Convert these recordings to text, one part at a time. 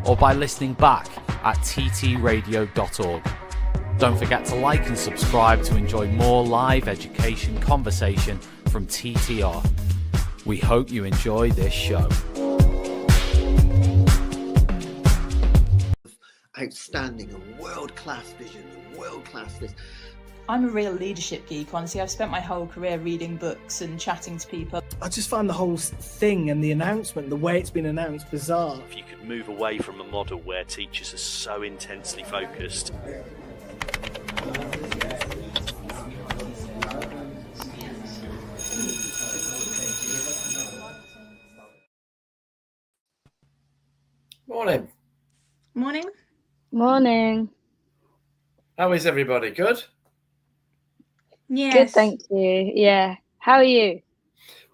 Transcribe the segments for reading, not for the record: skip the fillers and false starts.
or by listening back at ttradio.org. Don't forget to like and subscribe to enjoy more live education conversation from TTR. We hope you enjoy this show. Outstanding and world-class vision and world-class this. I'm a real leadership geek, honestly. I've spent my whole career reading books and chatting to people. I just find the whole thing and the announcement, the way it's been announced, bizarre. If you could move away from a model where teachers are so intensely focused. Morning. Morning. Morning. How is everybody? Good? Yes. Good, thank you. Yeah. How are you?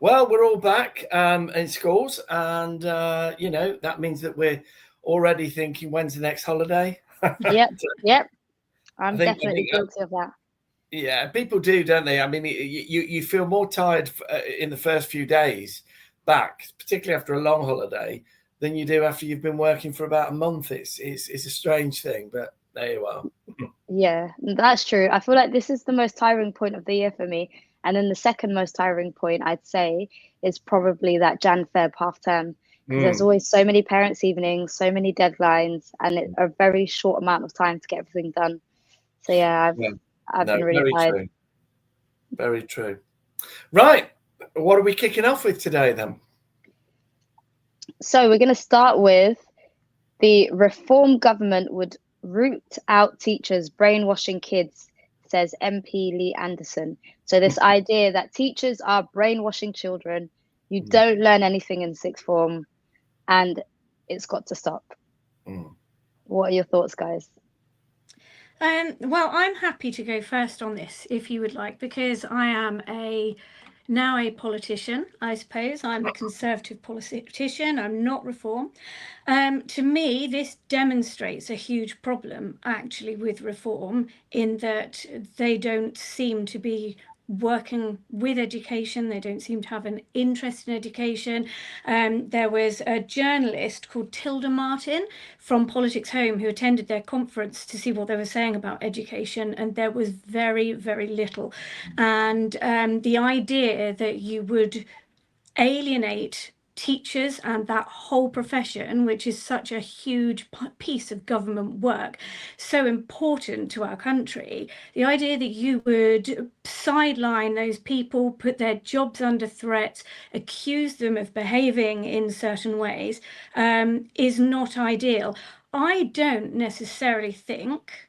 Well, we're all back in schools, and that means that we're already thinking, when's the next holiday? Yep. I'm definitely guilty of that. Yeah, people do, don't they? I mean, you feel more tired in the first few days back, particularly after a long holiday, than you do after you've been working for about a month. It's a strange thing, but there you are. Yeah, that's true. I feel like this is the most tiring point of the year for me. And then the second most tiring point, I'd say, is probably that Jan-Feb half term. There's always so many parents' evenings, so many deadlines, and it's a very short amount of time to get everything done. So yeah, I've been really tired. True. Very true. Right. What are we kicking off with today then? So we're going to start with the Reform government would root out teachers brainwashing kids, says MP Lee Anderson. So this idea that teachers are brainwashing children, you don't learn anything in sixth form, and it's got to stop. What are your thoughts, guys? Well, I'm happy to go first on this, if you would like, because I am now a politician, I suppose. I'm a Conservative politician. I'm not Reform. To me, this demonstrates a huge problem, actually, with Reform, in that they don't seem to be working with education. They don't seem to have an interest in education. There was a journalist called Tilda Martin from Politics Home who attended their conference to see what they were saying about education, and there was very, very little. And the idea that you would alienate teachers and that whole profession, which is such a huge piece of government work, so important to our country, the idea that you would sideline those people, put their jobs under threat, accuse them of behaving in certain ways, is not ideal. I don't necessarily think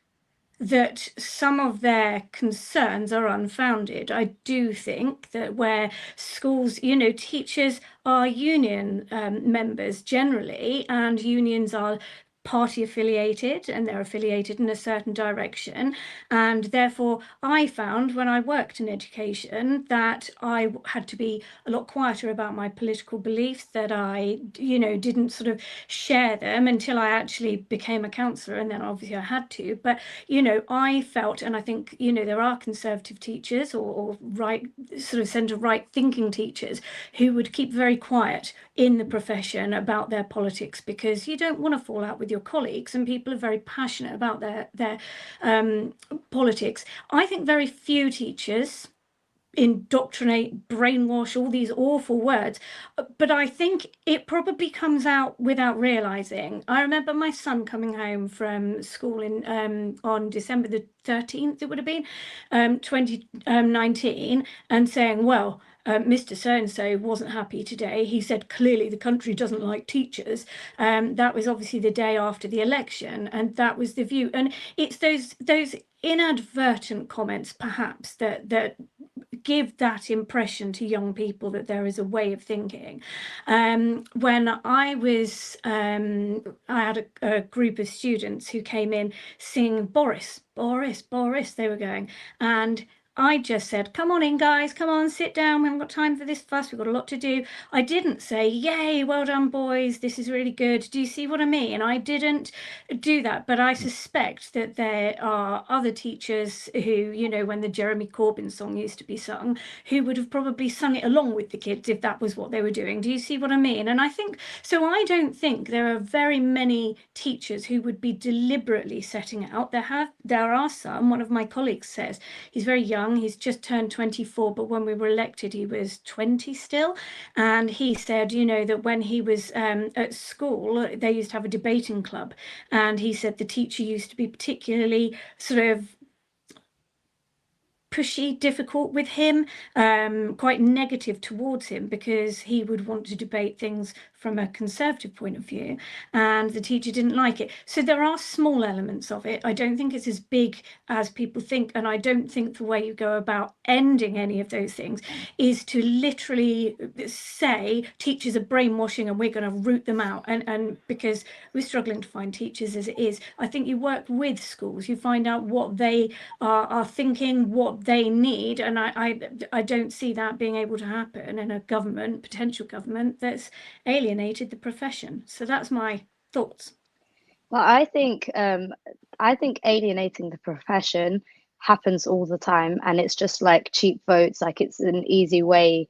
that some of their concerns are unfounded. I do think that where schools, teachers are union members generally, and unions are party affiliated, and they're affiliated in a certain direction, and therefore I found when I worked in education that I had to be a lot quieter about my political beliefs, that I didn't sort of share them until I actually became a counsellor, and then obviously I had to. But I felt, and I think there are Conservative teachers or right sort of centre right thinking teachers who would keep very quiet in the profession about their politics, because you don't want to fall out with your colleagues, and people are very passionate about their politics. I think very few teachers indoctrinate, brainwash, all these awful words, but I think it probably comes out without realizing. I remember my son coming home from school on December the 13th, it would have been 2019, and saying, well, Mr. So-and-so wasn't happy today. He said clearly the country doesn't like teachers. That was obviously the day after the election, and that was the view. And it's those inadvertent comments, perhaps, that give that impression to young people that there is a way of thinking. When I had a group of students who came in singing Boris, Boris, Boris, they were going, and I just said, come on in, guys, come on, sit down. We haven't got time for this fuss. We've got a lot to do. I didn't say, yay, well done, boys. This is really good. Do you see what I mean? I didn't do that. But I suspect that there are other teachers who, you know, when the Jeremy Corbyn song used to be sung, who would have probably sung it along with the kids if that was what they were doing. Do you see what I mean? And I think, so I don't think there are very many teachers who would be deliberately setting out. There are some. One of my colleagues says, he's very young. He's just turned 24, but when we were elected, he was 20 still. And he said, you know, that when he was at school, they used to have a debating club. And he said the teacher used to be particularly sort of pushy, difficult with him, quite negative towards him, because he would want to debate things from a conservative point of view, and the teacher didn't like it. So there are small elements of it. I don't think it's as big as people think, and I don't think the way you go about ending any of those things is to literally say teachers are brainwashing and we're going to root them out, and because we're struggling to find teachers as it is. I think you work with schools, you find out what they are thinking, what they need, and I don't see that being able to happen in a government, potential government, that's alienated the profession. So that's my thoughts. Well, I think alienating the profession happens all the time, and it's just like cheap votes. Like, it's an easy way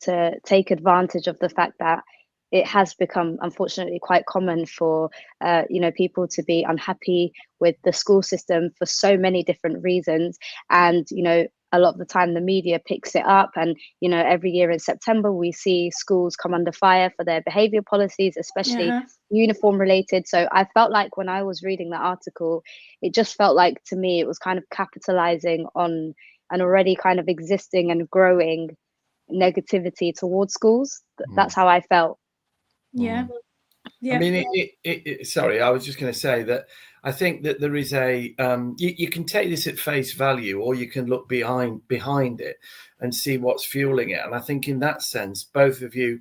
to take advantage of the fact that it has become, unfortunately, quite common for people to be unhappy with the school system for so many different reasons. And a lot of the time the media picks it up, and every year in September we see schools come under fire for their behavior policies, especially uniform related. So I felt like when I was reading the article, it just felt like, to me, it was kind of capitalizing on an already kind of existing and growing negativity towards schools. That's how I felt. Yeah. I mean, sorry, I was just going to say that I think that there is a you can take this at face value, or you can look behind it and see what's fueling it. And I think in that sense, both of you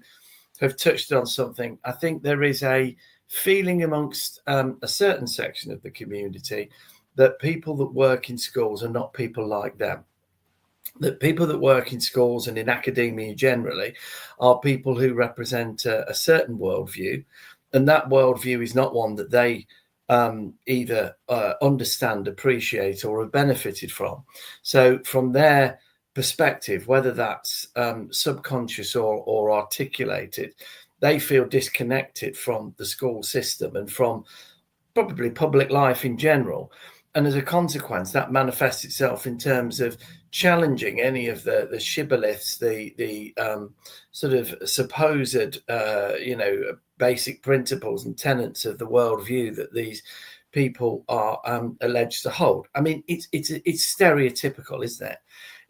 have touched on something. I think there is a feeling amongst a certain section of the community that people that work in schools are not people like them. That people that work in schools and in academia generally are people who represent a certain worldview, and that worldview is not one that they either understand, appreciate, or have benefited from. So from their perspective, whether that's subconscious or articulated, they feel disconnected from the school system and from probably public life in general. And as a consequence, that manifests itself in terms of challenging any of the shibboleths, the sort of supposed, basic principles and tenets of the worldview that these people are alleged to hold. I mean, it's stereotypical, isn't it?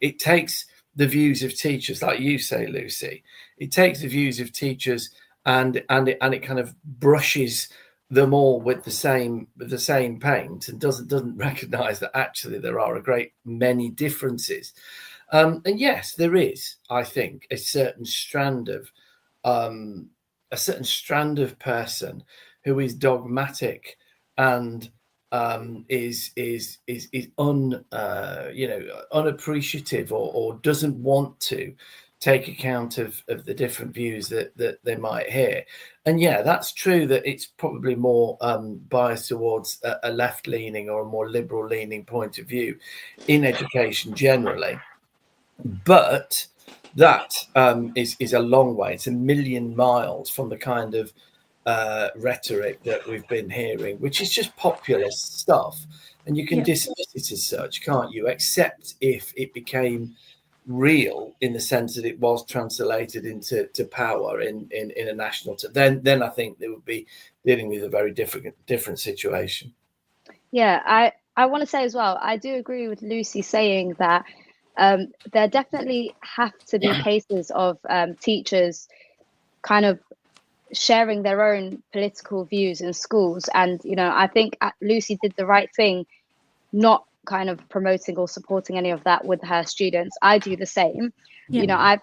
It takes the views of teachers, like you say, Lucy. It takes the views of teachers and it kind of brushes them all with the same paint, and doesn't recognize that actually there are a great many differences. And yes, there is, I think, a certain strand of person who is dogmatic and is unappreciative or doesn't want to take account of the different views that they might hear. And yeah, that's true that it's probably more biased towards a left-leaning or a more liberal-leaning point of view in education generally. But that is a long way. It's a million miles from the kind of rhetoric that we've been hearing, which is just populist stuff. And you can dismiss it as such, can't you? Except if it became real in the sense that it was translated into power in a national then I think they would be dealing with a very different situation. I want to say as well, I do agree with Lucy saying that there definitely have to be cases of teachers kind of sharing their own political views in schools, and I think Lucy did the right thing not kind of promoting or supporting any of that with her students. I do the same. I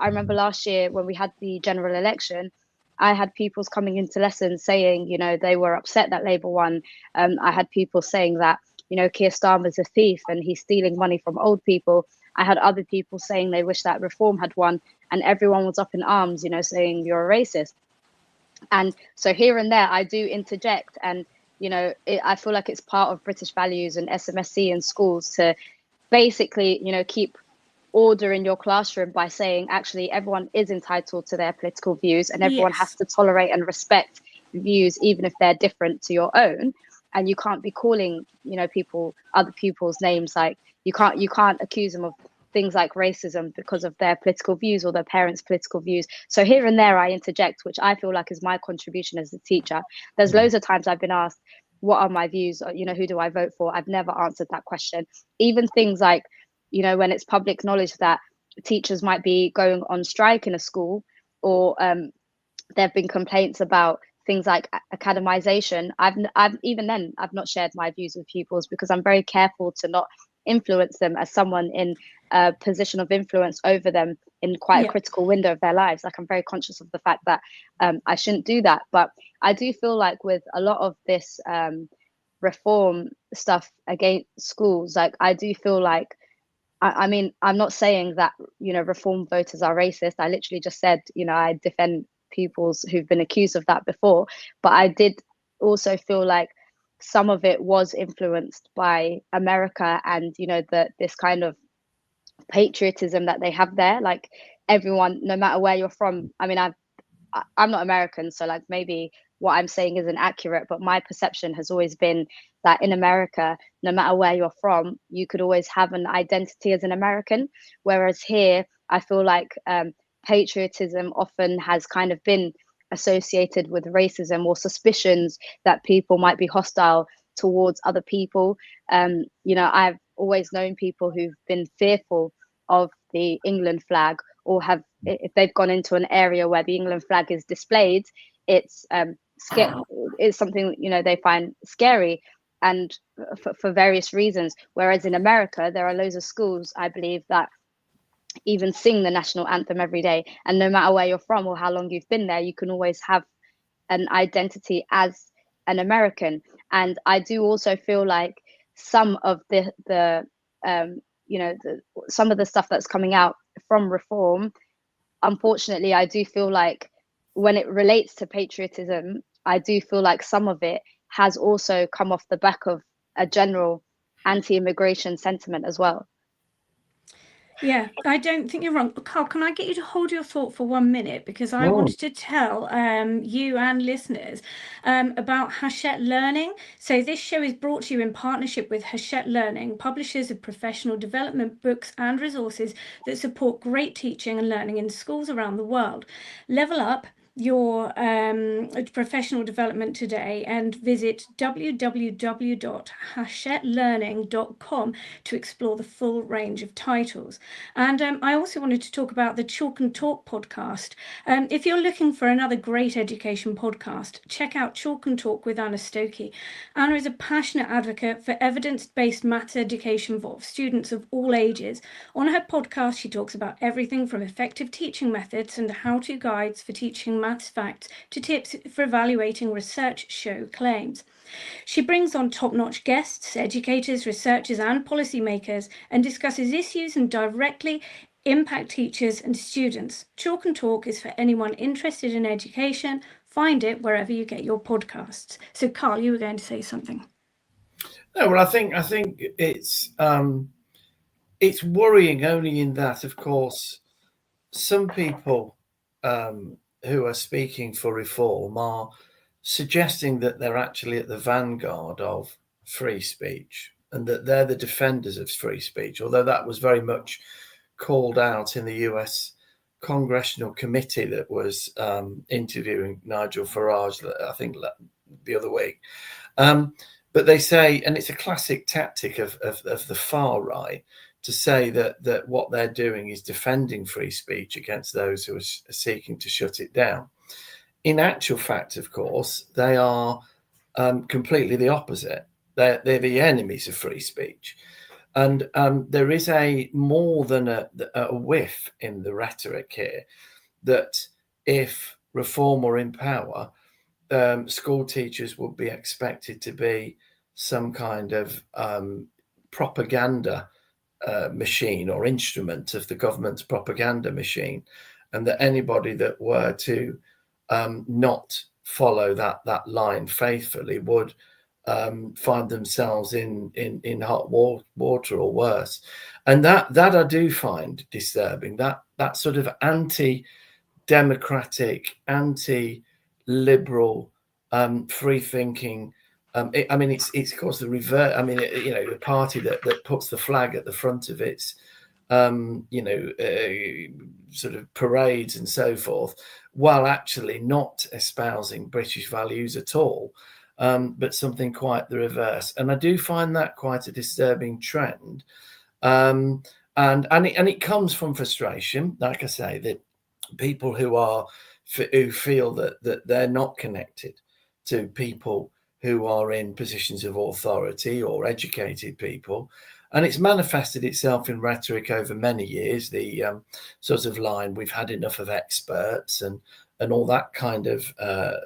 remember last year when we had the general election, I had pupils coming into lessons saying they were upset that Labour won. I had people saying that Keir Starmer's a thief and he's stealing money from old people. I had other people saying they wish that reform had won, and everyone was up in arms, you know, saying you're a racist. And so here and there, I do interject, and you know, I feel like it's part of British values and SMSC in schools to basically, you know, keep order in your classroom by saying actually everyone is entitled to their political views, and everyone has to tolerate and respect views even if they're different to your own. And you can't be calling, you know, other people's names, like you can't accuse them of things like racism because of their political views or their parents' political views. So here and there I interject, which I feel like is my contribution as a teacher. There's loads of times I've been asked, what are my views? Or, you know, who do I vote for? I've never answered that question. Even things like, you know, when it's public knowledge that teachers might be going on strike in a school, or there have been complaints about things like academization, I've not shared my views with pupils because I'm very careful to not influence them as someone in a position of influence over them in quite a critical window of their lives. Like, I'm very conscious of the fact that I shouldn't do that. But I do feel like with a lot of this reform stuff against schools, like I do feel like, I mean, I'm not saying that, you know, reform voters are racist. I literally just said, you know, I defend pupils who've been accused of that before. But I did also feel like some of it was influenced by America and, you know, this kind of patriotism that they have there. Like, everyone, no matter where you're from. I mean, I'm not American, so like maybe what I'm saying isn't accurate, but my perception has always been that in America, no matter where you're from, you could always have an identity as an American. Whereas here, I feel like patriotism often has kind of been associated with racism or suspicions that people might be hostile towards other people. You know, I've always known people who've been fearful of the England flag, or if they've gone into an area where the England flag is displayed, it's something, you know, they find scary, and for various reasons. Whereas in America, there are loads of schools, I believe, that even sing the national anthem every day, and no matter where you're from or how long you've been there, you can always have an identity as an American. And I do also feel like some of some of the stuff that's coming out from reform, unfortunately, I do feel like when it relates to patriotism, I do feel like some of it has also come off the back of a general anti-immigration sentiment as well. Yeah, I don't think you're wrong. Carl, can I get you to hold your thought for 1 minute? Because I wanted to tell you and listeners about Hachette Learning. So this show is brought to you in partnership with Hachette Learning, publishers of professional development books and resources that support great teaching and learning in schools around the world. Level up your professional development today and visit www.hachetteLearning.com to explore the full range of titles. And I also wanted to talk about the Chalk and Talk podcast. If you're looking for another great education podcast, check out Chalk and Talk with Anna Stokey. Anna is a passionate advocate for evidence-based maths education for students of all ages. On her podcast, she talks about everything from effective teaching methods and how-to guides for teaching maths facts to tips for evaluating research show claims. She brings on top-notch guests, educators, researchers and policymakers, and discusses issues and directly impact teachers and students. Chalk and Talk is for anyone interested in education. Find it wherever you get your podcasts. So, Carl, you were going to say something. No, well, I think it's worrying only in that, of course, some people who are speaking for reform are suggesting that they're actually at the vanguard of free speech and that they're the defenders of free speech, although that was very much called out in the US congressional committee that was interviewing Nigel Farage, I think, the other week. But they say, and it's a classic tactic of the far right, to say that what they're doing is defending free speech against those who are seeking to shut it down. In actual fact, of course, they are completely the opposite. They're the enemies of free speech. And there is more than a whiff in the rhetoric here that if reform were in power, school teachers would be expected to be some kind of propaganda machine or instrument of the government's propaganda machine, and that anybody that were to not follow that line faithfully would find themselves in hot water or worse. And that I do find disturbing, that sort of anti-democratic, anti-liberal, free-thinking. It's of course the reverse. The party that puts the flag at the front of its, sort of parades and so forth, while actually not espousing British values at all, but something quite the reverse. And I do find that quite a disturbing trend. And it comes from frustration, like I say, that people who feel that they're not connected to people who are in positions of authority or educated people. And it's manifested itself in rhetoric over many years, the sort of line, we've had enough of experts and all that kind of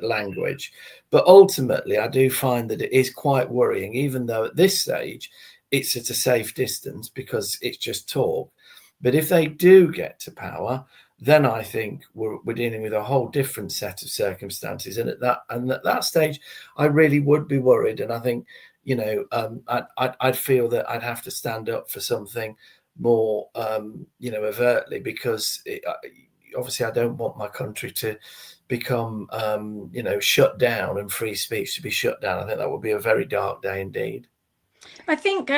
language. But ultimately, I do find that it is quite worrying, even though at this stage, it's at a safe distance because it's just talk. But if they do get to power, then I think we're dealing with a whole different set of circumstances. And at that stage, I really would be worried. And I think, I'd feel that I'd have to stand up for something more, overtly, because obviously I don't want my country to become, shut down and free speech to be shut down. I think that would be a very dark day indeed. I think,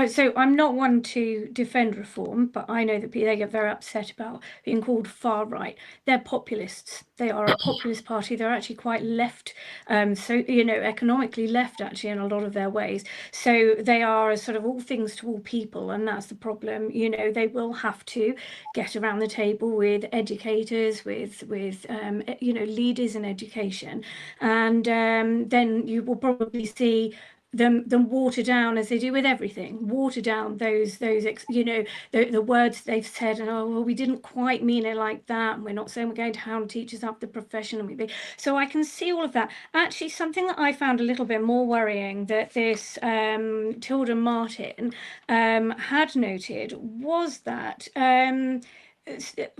so I'm not one to defend reform, but I know that they get very upset about being called far right. They're populists. They are a populist party. They're actually quite left, economically left actually in a lot of their ways. So they are sort of all things to all people, and that's the problem. They will have to get around the table with educators, with leaders in education, and then you will probably see them water down, as they do with everything, water down those the words they've said, and we didn't quite mean it like that, and we're not saying we're going to hound teachers up the profession, and so I can see all of that. Actually, something that I found a little bit more worrying that this Tilda Martin had noted was that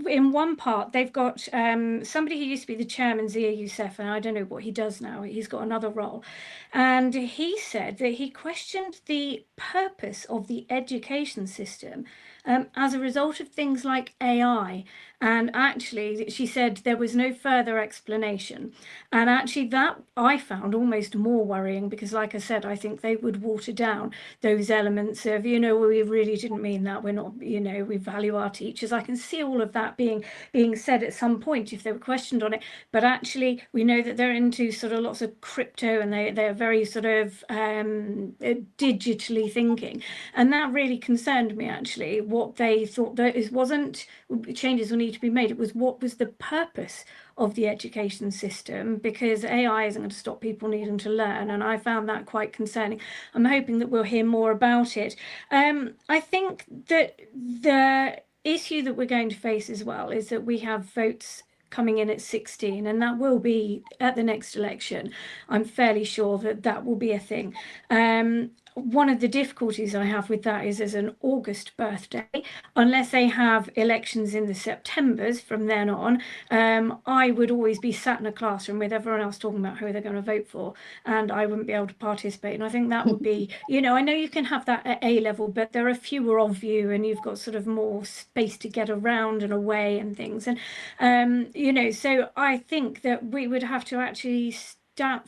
in one part they've got somebody who used to be the chairman, Zia Youssef, and I don't know what he does now, he's got another role, and he said that he questioned the purpose of the education system as a result of things like AI. And actually, she said there was no further explanation. And actually, that I found almost more worrying, because like I said, I think they would water down those elements of, we really didn't mean that. We're not, we value our teachers. I can see all of that being said at some point if they were questioned on it. But actually, we know that they're into sort of lots of crypto, and they're very sort of digitally thinking. And that really concerned me, actually. What they thought that wasn't changes will need to be made. It was what was the purpose of the education system, because AI isn't going to stop people needing to learn, and I found that quite concerning. I'm hoping that we'll hear more about it. I think that the issue that we're going to face as well is that we have votes coming in at 16, and that will be at the next election. I'm fairly sure that will be a thing. One of the difficulties I have with that is there's an August birthday. Unless they have elections in the Septembers from then on, I would always be sat in a classroom with everyone else talking about who they're going to vote for, and I wouldn't be able to participate. And I think that would be, I know you can have that at A level, but there are fewer of you, and you've got sort of more space to get around and away and things. And, so I think that we would have to actually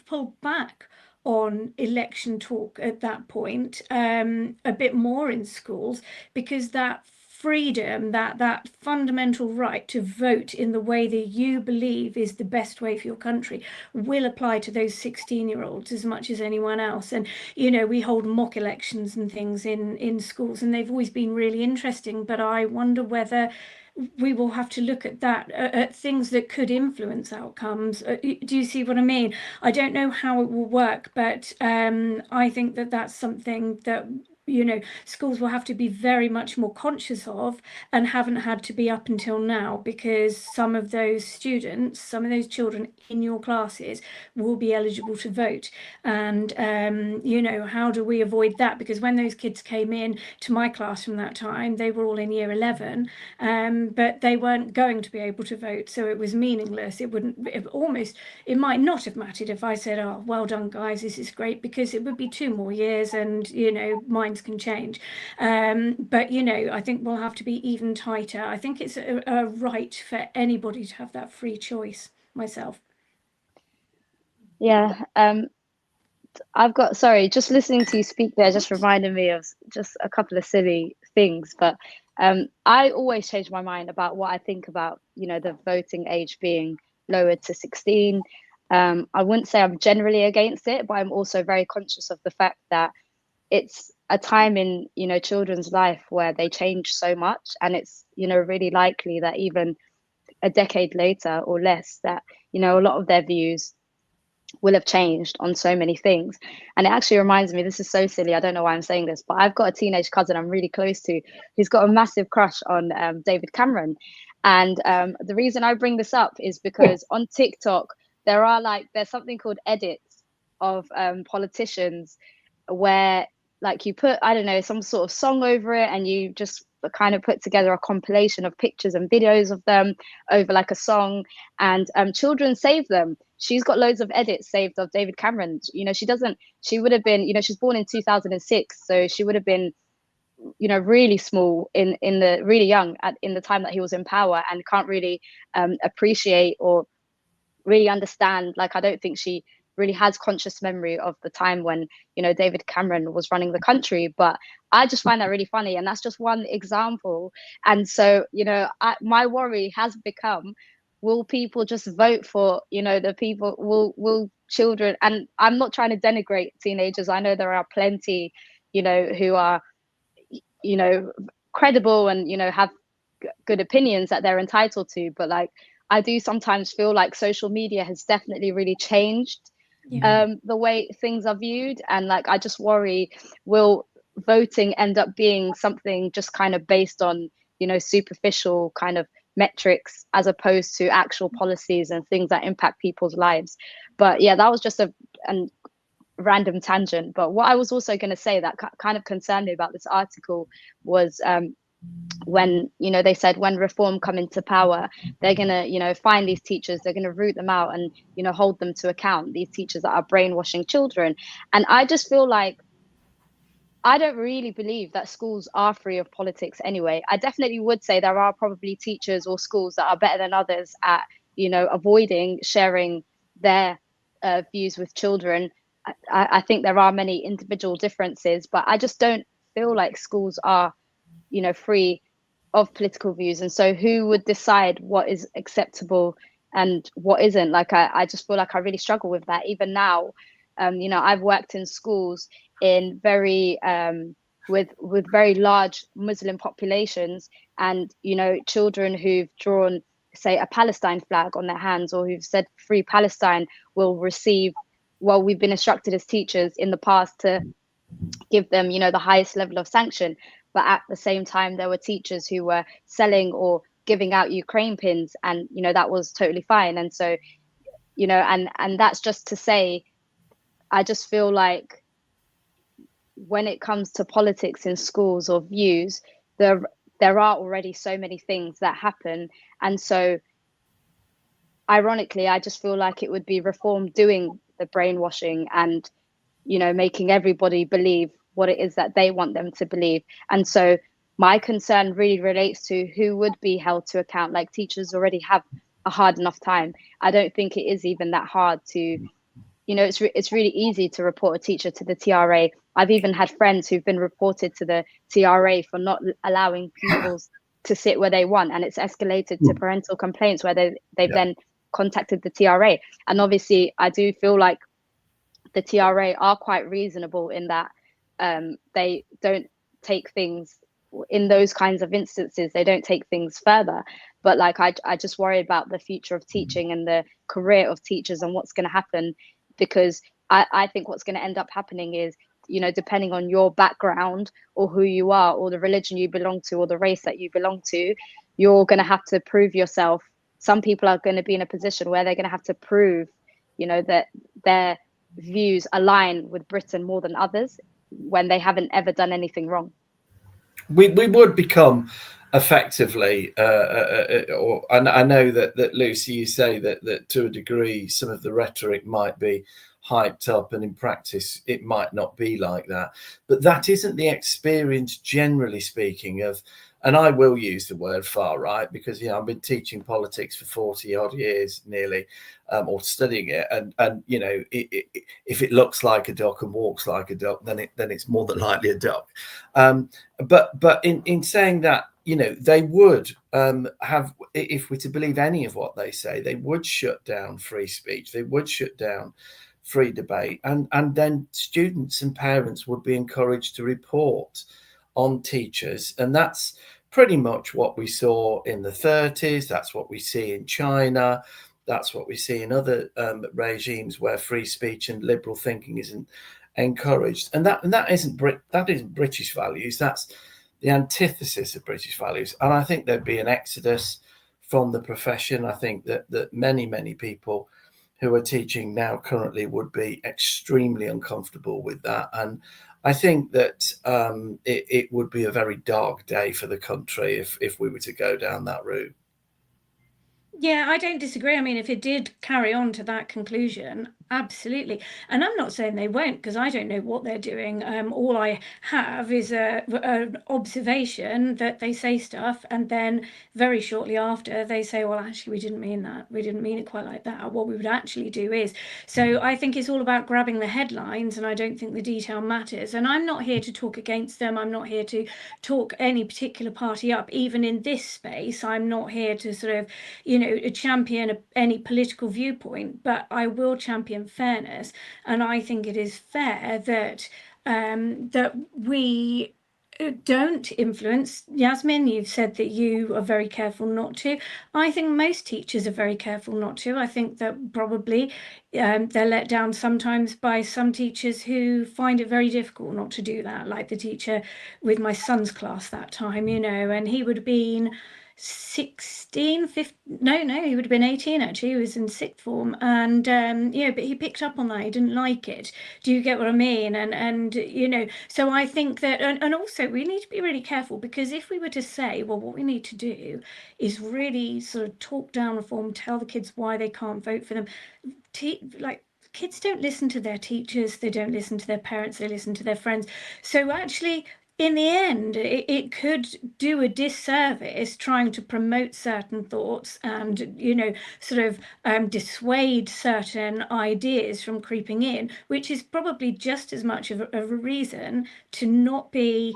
pull back on election talk at that point a bit more in schools, because that freedom, that fundamental right to vote in the way that you believe is the best way for your country will apply to those 16-year-olds as much as anyone else. And we hold mock elections and things in schools, and they've always been really interesting, but I wonder whether we will have to look at that, at things that could influence outcomes. Do you see what I mean? I don't know how it will work, but I think that that's something that schools will have to be very much more conscious of, and haven't had to be up until now, because some of those students, some of those children in your classes will be eligible to vote. And how do we avoid that? Because when those kids came in to my class from that time, they were all in year 11, but they weren't going to be able to vote, so it was meaningless. It might not have mattered if I said, oh, well done guys, this is great, because it would be 2 more years, and minds can change. But I think we'll have to be even tighter. I think it's a right for anybody to have that free choice, myself. Yeah. Just listening to you speak there just reminded me of just a couple of silly things. But I always change my mind about what I think about, the voting age being lowered to 16. I wouldn't say I'm generally against it, but I'm also very conscious of the fact that it's a time in, children's life where they change so much. And it's, really likely that even a decade later or less, that, a lot of their views will have changed on so many things. And it actually reminds me, this is so silly, I don't know why I'm saying this, but I've got a teenage cousin I'm really close to who's got a massive crush on David Cameron. And the reason I bring this up is because on TikTok there's something called edits of politicians, where you put, I don't know, some sort of song over it, and you just kind of put together a compilation of pictures and videos of them over a song, and children save them. She's got loads of edits saved of David Cameron. She would have been, she's born in 2006, so she would have been, really small really young in the time that he was in power, and can't really appreciate or really understand. I don't think she really has conscious memory of the time when, David Cameron was running the country. But I just find that really funny, and that's just one example. And so, my worry has become, will people just vote for, the people, will children, and I'm not trying to denigrate teenagers. I know there are plenty, who are, credible and, have good opinions that they're entitled to. But I do sometimes feel like social media has definitely really changed the way things are viewed. And I just worry, will voting end up being something just kind of based on, superficial kind of metrics, as opposed to actual policies and things that impact people's lives. But yeah, that was just a random tangent. But what I was also going to say that kind of concerned me about this article was when they said when reform come into power, they're gonna find these teachers, they're gonna root them out and hold them to account, these teachers that are brainwashing children. And I just feel like I don't really believe that schools are free of politics anyway. I definitely would say there are probably teachers or schools that are better than others at avoiding sharing their views with children. I think there are many individual differences, but I just don't feel like schools are free of political views. And so who would decide what is acceptable and what isn't? I just feel like I really struggle with that even now. I've worked in schools in very with very large Muslim populations, and children who've drawn, say, a Palestine flag on their hands, or who've said free Palestine, will receive, well, we've been instructed as teachers in the past to give them the highest level of sanction. But at the same time, there were teachers who were selling or giving out Ukraine pins, and that was totally fine. And so and that's just to say, I just feel like when it comes to politics in schools or views, there are already so many things that happen. And so ironically, I just feel like it would be reform doing the brainwashing and making everybody believe what it is that they want them to believe. And so my concern really relates to who would be held to account. Teachers already have a hard enough time. I don't think it is even that hard to, it's really easy to report a teacher to the TRA. I've even had friends who've been reported to the TRA for not allowing pupils to sit where they want, and it's escalated to parental complaints where they've then contacted the TRA. And obviously I do feel like the TRA are quite reasonable in that they don't take things in those kinds of instances, they don't take things further. But I just worry about the future of teaching and the career of teachers and what's going to happen, because I think what's going to end up happening is you know, depending on your background or who you are or the religion you belong to or the race that you belong to, you're going to have to prove yourself. Some people are going to be in a position where they're going to have to prove, you know, that their views align with Britain more than others when they haven't ever done anything wrong. We would become effectively, and I know that Lucy, you say that to a degree, some of the rhetoric might be hyped up, and in practice, it might not be like that. But that isn't the experience, generally speaking, of. And I will use the word far right because, you know, I've been teaching politics for 40 odd years nearly, or studying it. And you know, if it looks like a duck and walks like a duck, then it's more than likely a duck. But in saying that, you know, they would have, if we're to believe any of what they say, they would shut down free speech. They would shut down free debate. And then students and parents would be encouraged to report on teachers, and that's pretty much what we saw in the 30s. That's what we see in China. That's what we see in other regimes where free speech and liberal thinking isn't encouraged. And that isn't British values. That's the antithesis of British values. And I think there'd be an exodus from the profession. I think that many people who are teaching now currently would be extremely uncomfortable with that. And I think that it would be a very dark day for the country if we were to go down that route. Yeah, I don't disagree. I mean, if it did carry on to that conclusion, absolutely. And I'm not saying they won't, because I don't know what they're doing. All I have is an observation that they say stuff, and then very shortly after they say, well, actually, we didn't mean that. We didn't mean it quite like that. What we would actually do is. So I think it's all about grabbing the headlines, and I don't think the detail matters. And I'm not here to talk against them. I'm not here to talk any particular party up. Even in this space, I'm not here to sort of, you know, champion any political viewpoint, but I will champion fairness. And I think it is fair that that we don't influence. Yasmin, you've said that you are very careful not to. I think most teachers are very careful not to. I think that probably they're let down sometimes by some teachers who find it very difficult not to do that, like the teacher with my son's class that time, you know, and he would have been 16, 15, no, he would have been 18 actually. He was in sixth form, and yeah, but he picked up on that. He didn't like it. Do you get what I mean? And you know, so I think that, and also we need to be really careful, because if we were to say, well, what we need to do is really sort of talk down reform, tell the kids why they can't vote for them, like, kids don't listen to their teachers, they don't listen to their parents, they listen to their friends. So actually, in the end, it could do a disservice trying to promote certain thoughts and, you know, sort of dissuade certain ideas from creeping in, which is probably just as much of a reason to not be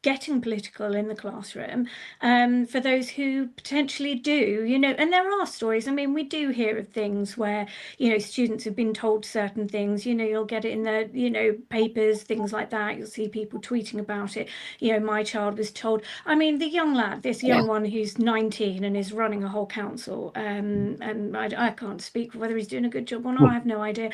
getting political in the classroom, for those who potentially do, you know. And there are stories, I mean, we do hear of things where, you know, students have been told certain things, you know, you'll get it in the, you know, papers, things like that, you'll see people tweeting about it. You know, my child was told, I mean, the young lad, this young one who's 19 and is running a whole council, and I can't speak for whether he's doing a good job or not, I have no idea.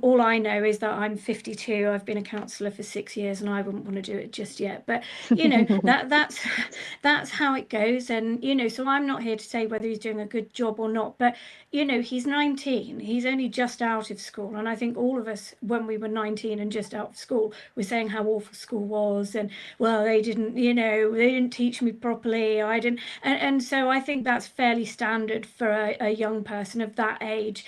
All I know is that I'm 52, I've been a councillor for 6 years, and I wouldn't want to do it just yet, but you know, that's how it goes. And you know, so I'm not here to say whether he's doing a good job or not, but you know, he's 19, he's only just out of school, and I think all of us, when we were 19 and just out of school, were saying how awful school was, and well, they didn't, you know, they didn't teach me properly, I didn't, and so I think that's fairly standard for a young person of that age.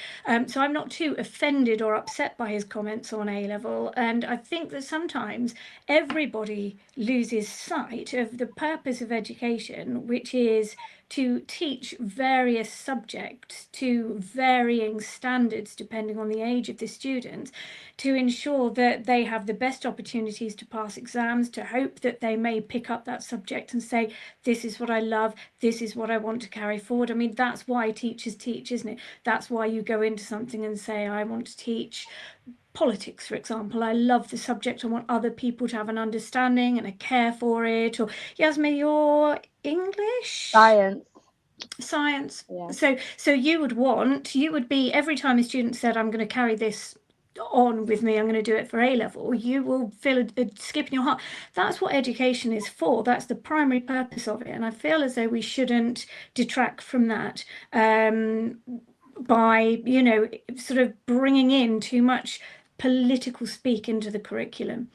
So I'm not too offended or upset by his comments on A level, and I think that sometimes everybody loses sight of the purpose of education, which is to teach various subjects to varying standards depending on the age of the student, to ensure that they have the best opportunities to pass exams, to hope that they may pick up that subject and say, this is what I love, this is what I want to carry forward. I mean, that's why teachers teach, isn't it? That's why you go into something and say, I want to teach politics, for example. I love the subject, I want other people to have an understanding and a care for it. Or Yasmin, you're English? Science. Yeah. So you would be, every time a student said, I'm going to carry this on with me, I'm going to do it for A level, you will feel a skip in your heart. That's what education is for. That's the primary purpose of it. And I feel as though we shouldn't detract from that by, sort of bringing in too much political speak into the curriculum.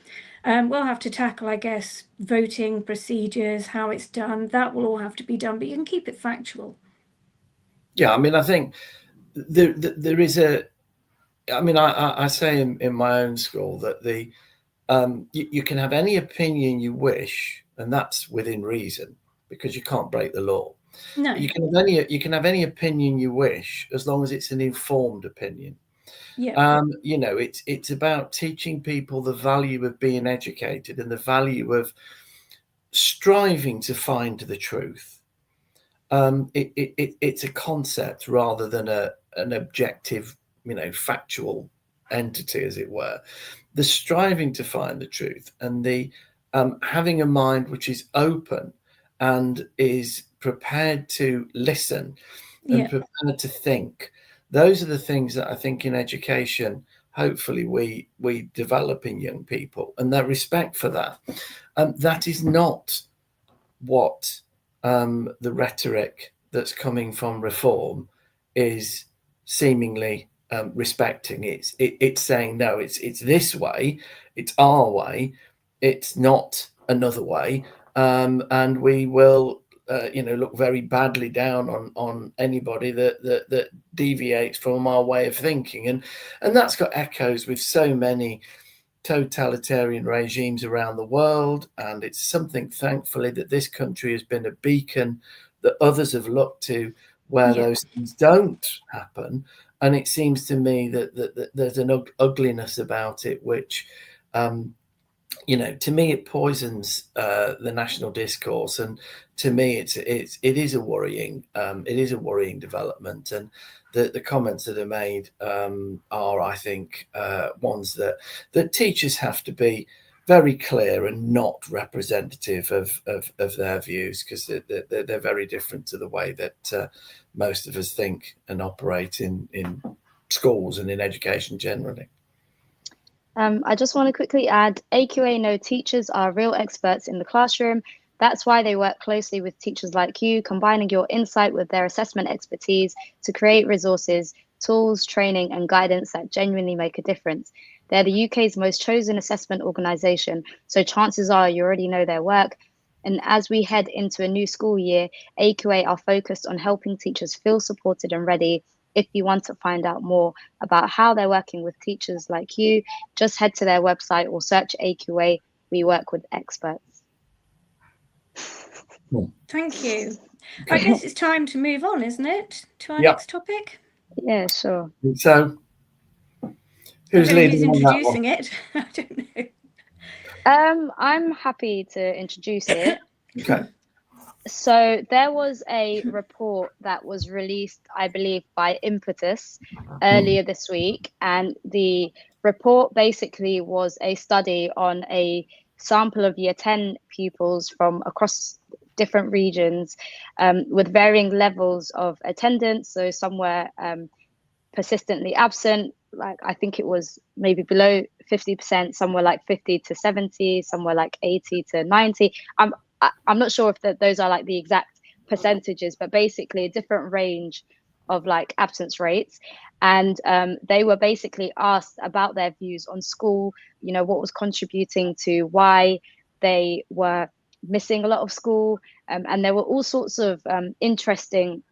We'll have to tackle, I guess, voting procedures, how it's done. That will all have to be done, but you can keep it factual. Yeah, I mean, I think there is a. I mean, I say in my own school that you can have any opinion you wish, and that's within reason because you can't break the law. No. You can have any opinion you wish as long as it's an informed opinion. Yeah. It's about teaching people the value of being educated and the value of striving to find the truth. It's a concept rather than an objective, factual entity, as it were. The striving to find the truth and the having a mind which is open and is prepared to listen and prepared to think. Those are the things that I think in education, hopefully we develop in young people, and their respect for that. That is not what the rhetoric that's coming from reform is seemingly respecting. It's saying no, it's this way, it's our way, it's not another way, and we will look very badly down on anybody that deviates from our way of thinking, and that's got echoes with so many totalitarian regimes around the world, and it's something, thankfully, that this country has been a beacon that others have looked to where those things don't happen. And it seems to me that there's an ugliness about it, which to me it poisons the national discourse, and to me it is a worrying development. And the comments that are made are, I think, ones that teachers have to be very clear and not representative of their views, because they're very different to the way that most of us think and operate in schools and in education generally. I just want to quickly add, AQA know teachers are real experts in the classroom. That's why they work closely with teachers like you, combining your insight with their assessment expertise to create resources, tools, training, and guidance that genuinely make a difference. They're the UK's most chosen assessment organisation, so chances are you already know their work. And as we head into a new school year, AQA are focused on helping teachers feel supported and ready. If you want to find out more about how they're working with teachers like you, just head to their website or search AQA. We work with experts. Thank you. I guess it's time to move on, isn't it? To our Yep. next topic. Yeah, sure. So, who's introducing it? I don't know. I'm happy to introduce it. Okay. So there was a report that was released, I believe, by Impetus earlier this week, and the report basically was a study on a sample of year 10 pupils from across different regions with varying levels of attendance. So some were persistently absent, like I think it was maybe below 50%, some were like 50 to 70, some were like 80 to 90. I'm not sure if those are like the exact percentages, but basically a different range of like absence rates. And they were basically asked about their views on school, what was contributing to why they were missing a lot of school. And there were all sorts of interesting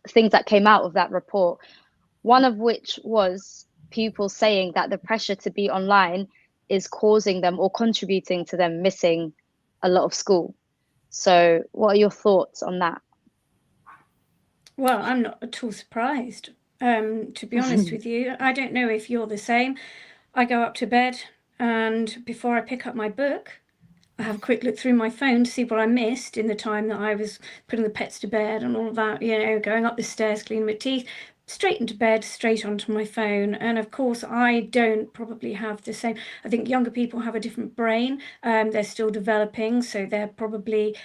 things that came out of that report. One of which was pupils saying that the pressure to be online is causing them or contributing to them missing a lot of school. So what are your thoughts on that? Well, I'm not at all surprised, to be honest with you. I don't know if you're the same. I go up to bed, and before I pick up my book, I have a quick look through my phone to see what I missed in the time that I was putting the pets to bed and all of that, going up the stairs, cleaning my teeth. straight into bed, straight onto my phone. And of course, I don't probably have the same. I think younger people have a different brain. They're still developing, so they're probably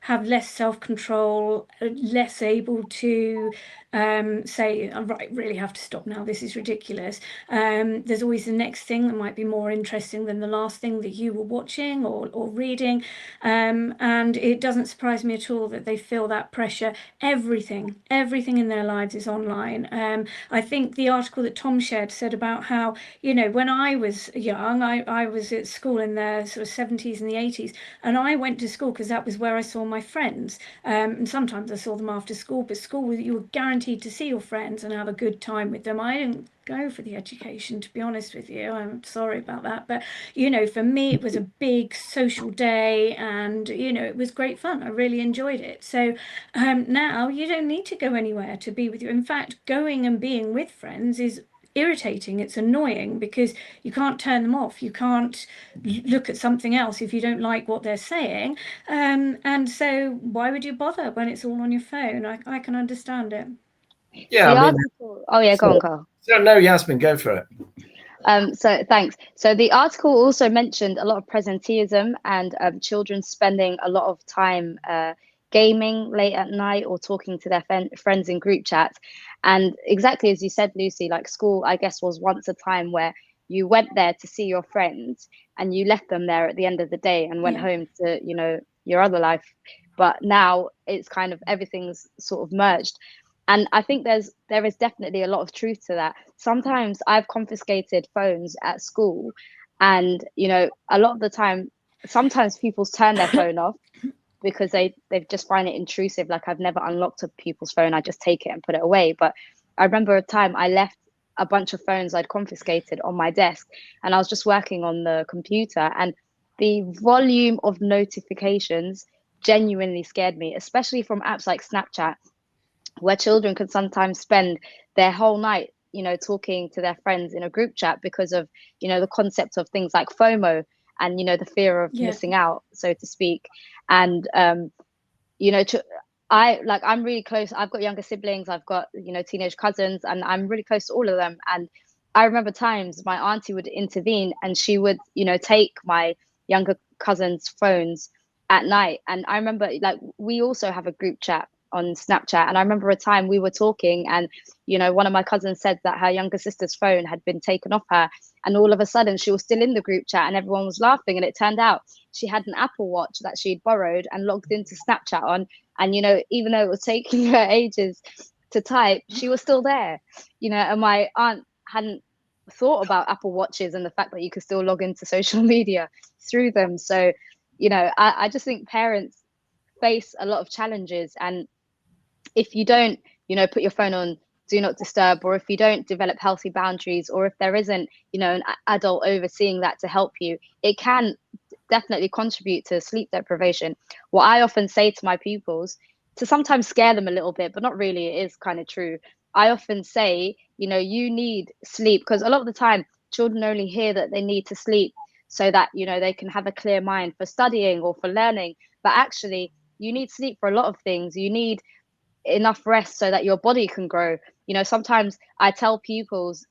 have less self-control, less able to say, oh, right, really have to stop now, this is ridiculous. There's always the next thing that might be more interesting than the last thing that you were watching or reading. And it doesn't surprise me at all that they feel that pressure. Everything in their lives is online. I think the article that Tom shared said about how, when I was young, I was at school in the sort of 70s and the 80s, and I went to school because that was where I saw my friends. And sometimes I saw them after school, but school, you were guaranteed to see your friends and have a good time with them. I didn't go for the education, to be honest with you. I'm sorry about that, but for me it was a big social day, and it was great fun. I really enjoyed it. So now you don't need to go anywhere to be with you. In fact, going and being with friends is irritating. It's annoying because you can't turn them off. You can't look at something else if you don't like what they're saying, and so why would you bother when it's all on your phone? I can understand it. Yeah, article, oh yeah, go on, Carl. So no, Yasmin, go for it. So thanks. So the article also mentioned a lot of presenteeism and children spending a lot of time gaming late at night or talking to their friends in group chats. And exactly as you said, Lucy, like school, I guess, was once a time where you went there to see your friends and you left them there at the end of the day and went home to, your other life. But now it's kind of everything's sort of merged. And I think there is definitely a lot of truth to that. Sometimes I've confiscated phones at school, and a lot of the time, sometimes people turn their phone off because they just find it intrusive. Like, I've never unlocked a pupil's phone, I just take it and put it away. But I remember a time I left a bunch of phones I'd confiscated on my desk, and I was just working on the computer, and the volume of notifications genuinely scared me, especially from apps like Snapchat, where children can sometimes spend their whole night, talking to their friends in a group chat because of, the concept of things like FOMO and, the fear of missing out, so to speak. And, I'm really close. I've got younger siblings, I've got, teenage cousins, and I'm really close to all of them. And I remember times my auntie would intervene and she would, take my younger cousins' phones at night. And I remember, we also have a group chat on Snapchat, and I remember a time we were talking, and one of my cousins said that her younger sister's phone had been taken off her, and all of a sudden she was still in the group chat and everyone was laughing, and it turned out she had an Apple Watch that she'd borrowed and logged into Snapchat on, and even though it was taking her ages to type, she was still there, and my aunt hadn't thought about Apple Watches and the fact that you could still log into social media through them. So I just think parents face a lot of challenges, and if you don't, put your phone on do not disturb, or if you don't develop healthy boundaries, or if there isn't, an adult overseeing that to help you, it can definitely contribute to sleep deprivation. What I often say to my pupils, to sometimes scare them a little bit, but not really, it is kind of true. I often say, you need sleep, because a lot of the time children only hear that they need to sleep so that, they can have a clear mind for studying or for learning. But actually, you need sleep for a lot of things. You need enough rest so that your body can grow. Sometimes I tell pupils,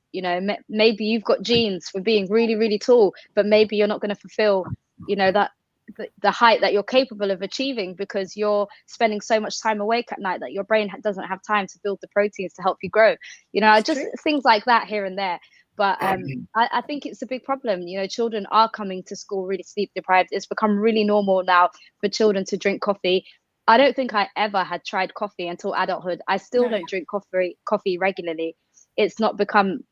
maybe you've got genes for being really, really tall, but maybe you're not going to fulfill, that the height that you're capable of achieving because you're spending so much time awake at night that your brain doesn't have time to build the proteins to help you grow. Things like that here and there. But I think it's a big problem. Children are coming to school really sleep deprived. It's become really normal now for children to drink coffee. I don't think I ever had tried coffee until adulthood. I still don't drink coffee regularly. It's not become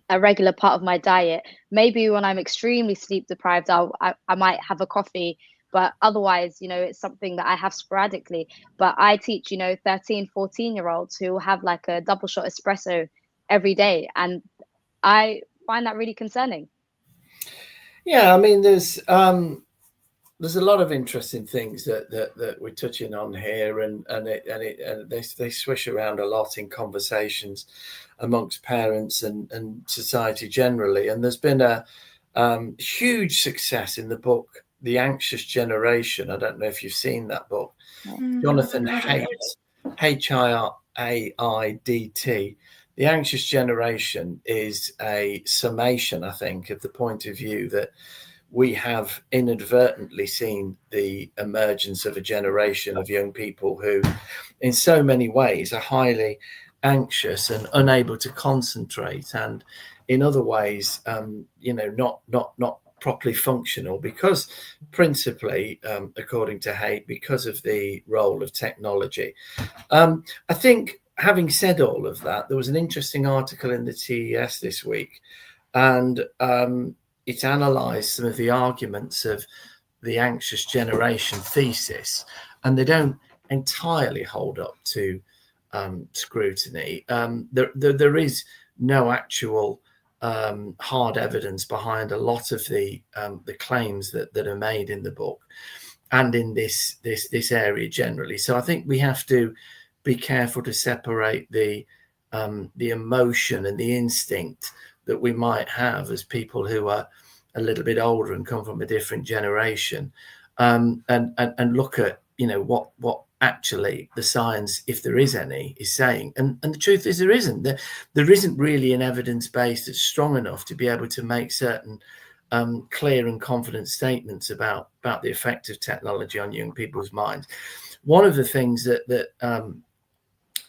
a regular part of my diet. Maybe when I'm extremely sleep deprived, I might have a coffee, but otherwise, it's something that I have sporadically. But I teach, 13, 14-year-olds who have like a double shot espresso every day. And I find that really concerning. Yeah, I mean, there's a lot of interesting things that we're touching on here, and they swish around a lot in conversations amongst parents and society generally. And there's been a huge success in the book, The Anxious Generation. I don't know if you've seen that book. Jonathan Haidt, AIDT. The anxious generation is a summation, I think, of the point of view that we have inadvertently seen the emergence of a generation of young people who, in so many ways, are highly anxious and unable to concentrate, and in other ways, not properly functional, because principally, according to Haidt, because of the role of technology. I think, having said all of that, there was an interesting article in the TES this week, and it analysed some of the arguments of the anxious generation thesis, and they don't entirely hold up to scrutiny. There is no actual hard evidence behind a lot of the claims that are made in the book and in this area generally. So I think we have to be careful to separate the emotion and the instinct that we might have as people who are a little bit older and come from a different generation, and look at what actually the science, if there is any, is saying. And the truth is there isn't. There isn't really an evidence base that's strong enough to be able to make certain clear and confident statements about the effect of technology on young people's minds. One of the things that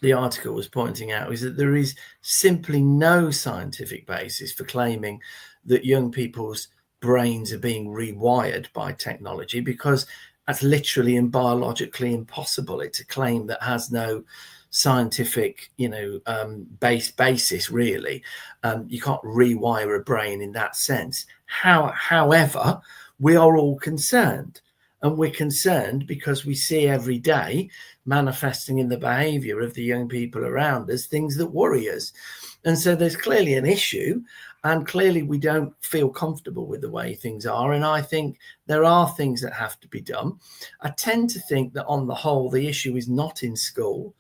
the article was pointing out is that there is simply no scientific basis for claiming that young people's brains are being rewired by technology, because that's literally and biologically impossible. It's a claim that has no scientific, basis, really. You can't rewire a brain in that sense. However, we are all concerned. And we're concerned because we see every day manifesting in the behaviour of the young people around us things that worry us. And so there's clearly an issue, and clearly we don't feel comfortable with the way things are. And I think there are things that have to be done. I tend to think that on the whole, the issue is not in school.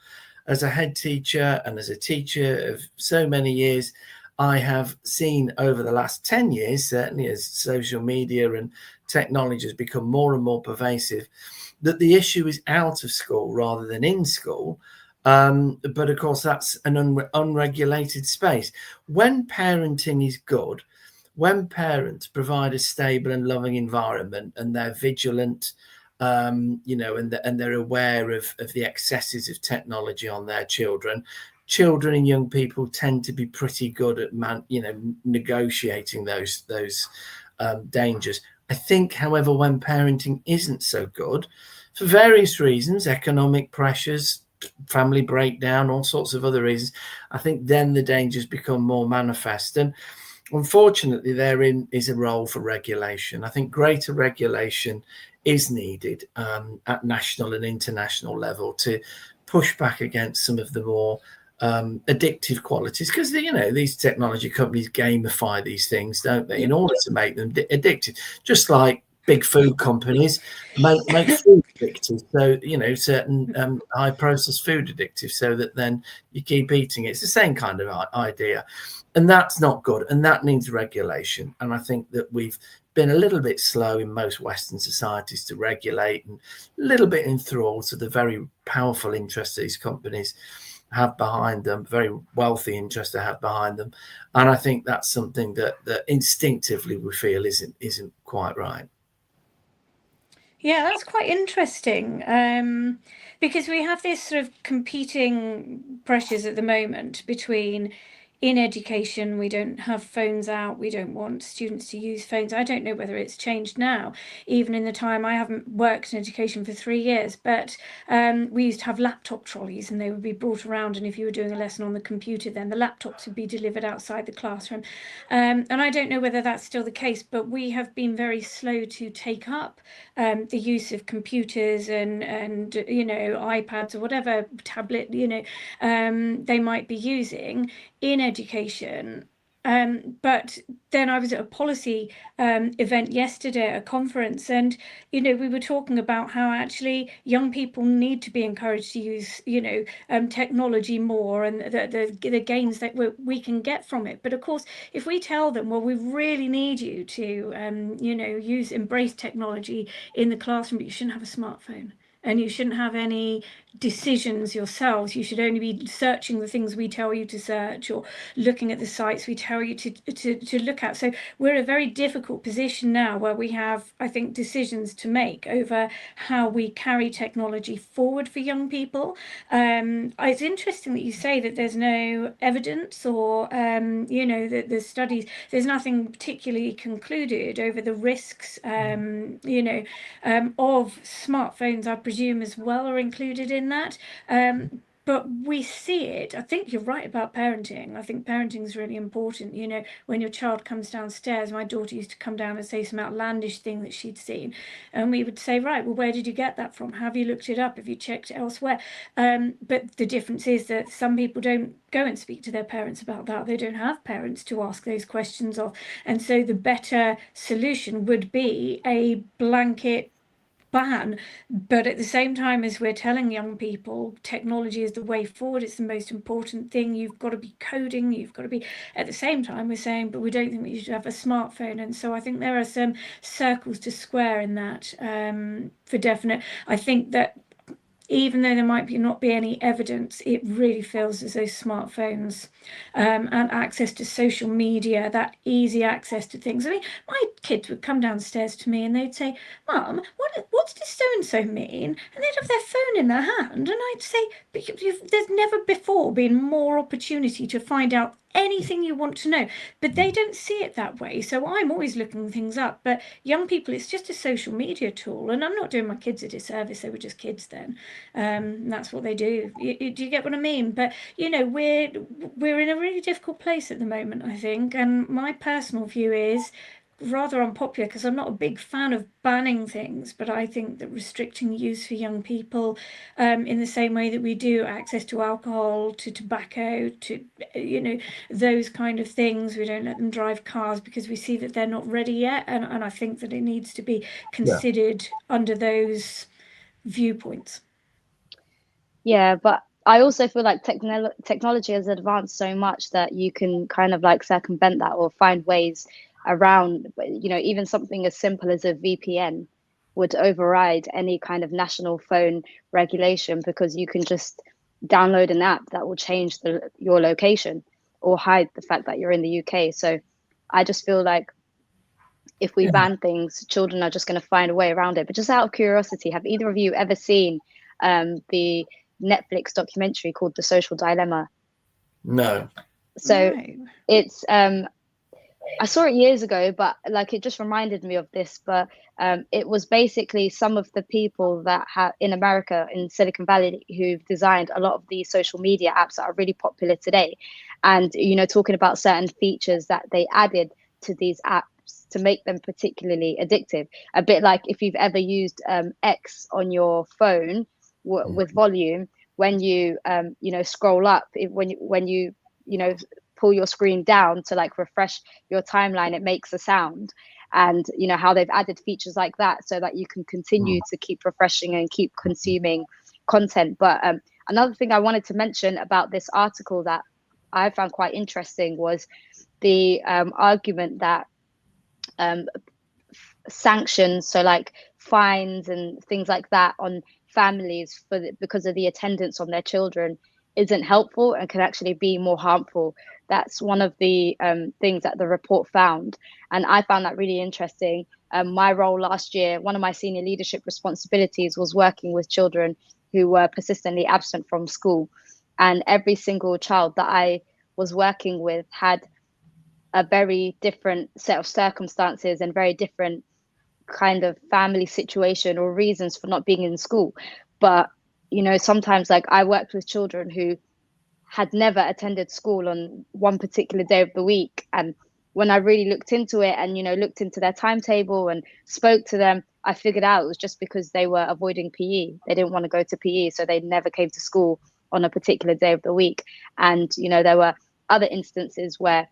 As a head teacher and as a teacher of so many years, I have seen over the last 10 years, certainly as social media and technology has become more and more pervasive, that the issue is out of school rather than in school. But of course, that's an unregulated space. When parenting is good, when parents provide a stable and loving environment, and they're vigilant, and they're aware of the excesses of technology on their children and young people tend to be pretty good at negotiating those dangers. I think, however, when parenting isn't so good, for various reasons, economic pressures, family breakdown, all sorts of other reasons, I think then the dangers become more manifest. And unfortunately, therein is a role for regulation. I think greater regulation is needed at national and international level to push back against some of the more addictive qualities, because these technology companies gamify these things, don't they, in order to make them addictive, just like big food companies make food addictive. So certain high processed food addictive, so that then you keep eating it. It's the same kind of idea, and that's not good, and that needs regulation. And I think that we've been a little bit slow in most Western societies to regulate, and a little bit enthralled to the very powerful interests these companies have behind them, very wealthy interests they have behind them. And I think that's something that instinctively we feel isn't quite right. Yeah, that's quite interesting, because we have this sort of competing pressures at the moment between, in education, we don't have phones out. We don't want students to use phones. I don't know whether it's changed now, even in the time I haven't worked in education for 3 years, but we used to have laptop trolleys, and they would be brought around. And if you were doing a lesson on the computer, then the laptops would be delivered outside the classroom. And I don't know whether that's still the case, but we have been very slow to take up the use of computers and iPads or whatever tablet they might be using in education. But then I was at a policy event yesterday at a conference, and we were talking about how actually young people need to be encouraged to use technology more, and the gains that we can get from it. But of course, if we tell them, well, we really need you to embrace technology in the classroom, but you shouldn't have a smartphone, and you shouldn't have any decisions yourselves. You should only be searching the things we tell you to search, or looking at the sites we tell you to look at. So we're in a very difficult position now, where we have, I think, decisions to make over how we carry technology forward for young people. It's interesting that you say that there's no evidence, or that the studies, there's nothing particularly concluded over the risks of smartphones, I presume, as well, are included in that. But we see it. I think you're right about parenting. I think parenting is really important. When your child comes downstairs, my daughter used to come down and say some outlandish thing that she'd seen, and we would say, right, well, where did you get that from? Have you looked it up? Have you checked it elsewhere? But the difference is that some people don't go and speak to their parents about that. They don't have parents to ask those questions of. And so the better solution would be a blanket ban. But at the same time, as we're telling young people, technology is the way forward, it's the most important thing, you've got to be coding, you've got to be, at the same time we're saying, but we don't think that you should have a smartphone. And so I think there are some circles to square in that, for definite. I think that even though there might not be any evidence, it really feels as though smartphones and access to social media, that easy access to things. I mean, my kids would come downstairs to me and they'd say, Mum, what's this so-and-so mean? And they'd have their phone in their hand. And I'd say, but there's never before been more opportunity to find out anything you want to know, but they don't see it that way. So I'm always looking things up, but young people, it's just a social media tool. And I'm not doing my kids a disservice, they were just kids then. That's what they do. Do you get what I mean? But we're in a really difficult place at the moment, I think, and my personal view is rather unpopular, because I'm not a big fan of banning things, but I think that restricting use for young people, in the same way that we do access to alcohol, to tobacco, to those kind of things, we don't let them drive cars because we see that they're not ready yet, and I think that it needs to be considered under those viewpoints. Yeah, but I also feel like technology has advanced so much that you can kind of like circumvent that or find ways around. Even something as simple as a VPN would override any kind of national phone regulation, because you can just download an app that will change your location or hide the fact that you're in the UK. So I just feel like if we ban things, children are just going to find a way around it. But just out of curiosity, have either of you ever seen the Netflix documentary called The Social Dilemma? No. So it's I saw it years ago, but like it just reminded me of this. But it was basically some of the people that have in America, in Silicon Valley, who've designed a lot of the social media apps that are really popular today, and talking about certain features that they added to these apps to make them particularly addictive. A bit like if you've ever used X on your phone with volume, when you scroll up, when you pull your screen down to like refresh your timeline, it makes a sound. And how they've added features like that so that you can continue to keep refreshing and keep consuming content. But another thing I wanted to mention about this article that I found quite interesting was the argument that sanctions, so like fines and things like that on families because of the attendance on their children, isn't helpful and can actually be more harmful. That's one of the things that the report found, and I found that really interesting. My role last year, one of my senior leadership responsibilities was working with children who were persistently absent from school, and every single child that I was working with had a very different set of circumstances and very different kind of family situation or reasons for not being in school. But sometimes, like, I worked with children who had never attended school on one particular day of the week, and when I really looked into it and looked into their timetable and spoke to them, I figured out it was just because they were avoiding PE. They didn't want to go to PE, so they never came to school on a particular day of the week. And there were other instances where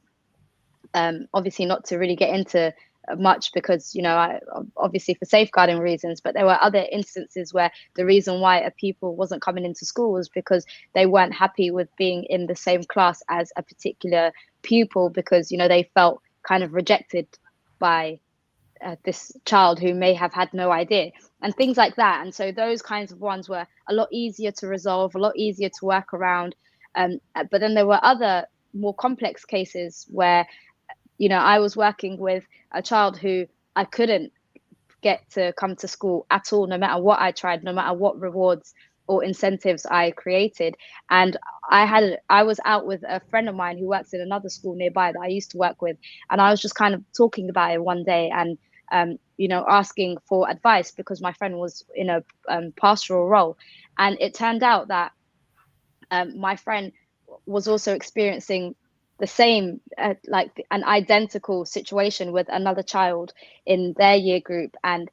obviously not to really get into much because I obviously for safeguarding reasons, but there were other instances where the reason why a pupil wasn't coming into school was because they weren't happy with being in the same class as a particular pupil, because they felt kind of rejected by this child who may have had no idea, and things like that. And so those kinds of ones were a lot easier to resolve, a lot easier to work around. But then there were other more complex cases where, I was working with a child who I couldn't get to come to school at all, no matter what I tried, no matter what rewards or incentives I created. And I was out with a friend of mine who works in another school nearby that I used to work with, and I was just kind of talking about it one day and asking for advice, because my friend was in a pastoral role. And it turned out that my friend was also experiencing the same, like an identical situation with another child in their year group. And,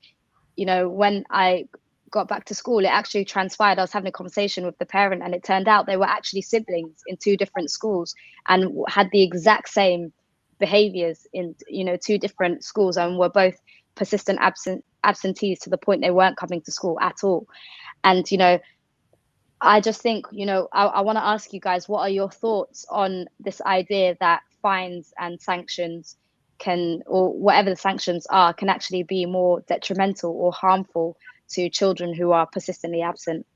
when I got back to school, it actually transpired. I was having a conversation with the parent, and it turned out they were actually siblings in two different schools and had the exact same behaviors in, 2 different schools, and were both persistent absentees to the point they weren't coming to school at all. And, I just think, I want to ask you guys, what are your thoughts on this idea that fines and sanctions can, or whatever the sanctions are, can actually be more detrimental or harmful to children who are persistently absent?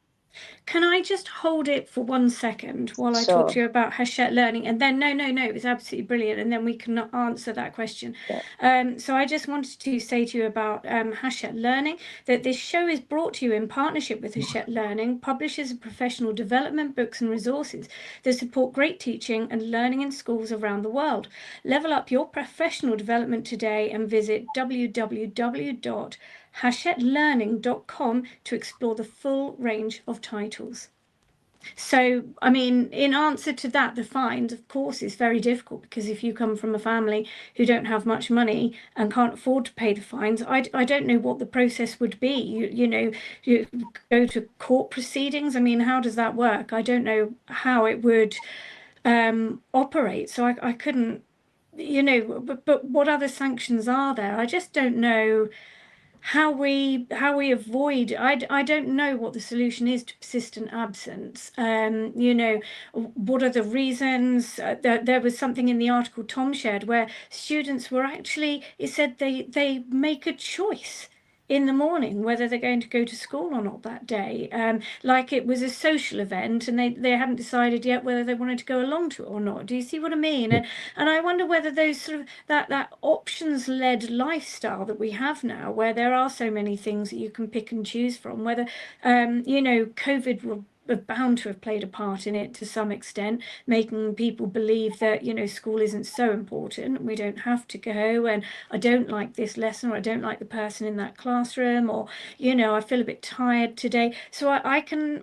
Can I just hold it for 1 second while I talk Sure. to you about Hachette learning? And then, no, it's absolutely brilliant. And then we can answer that question. Yeah. So I just wanted to say to you about Hachette learning, that this show is brought to you in partnership with Hachette Learning, publishers of professional development books and resources that support great teaching and learning in schools around the world. Level up your professional development today and visit www.hachetteLearning.com to explore the full range of titles. So, I mean, in answer to that, the fines, of course, is very difficult, because if you come from a family who don't have much money and can't afford to pay the fines, I don't know what the process would be. You go to court proceedings. I mean, how does that work? I don't know how it would operate. So I couldn't, but what other sanctions are there? I just don't know how we avoid. I don't know what the solution is to persistent absence. What are the reasons? There was something in the article Tom shared where students were actually, it said they make a choice in the morning whether they're going to go to school or not that day, like it was a social event, and they hadn't decided yet whether they wanted to go along to it or not. Do you see what I mean? And I wonder whether those sort of that options-led lifestyle that we have now, where there are so many things that you can pick and choose from, whether COVID will bound to have played a part in it to some extent, making people believe that school isn't so important, we don't have to go, and I don't like this lesson, or I don't like the person in that classroom, or I feel a bit tired today. So I can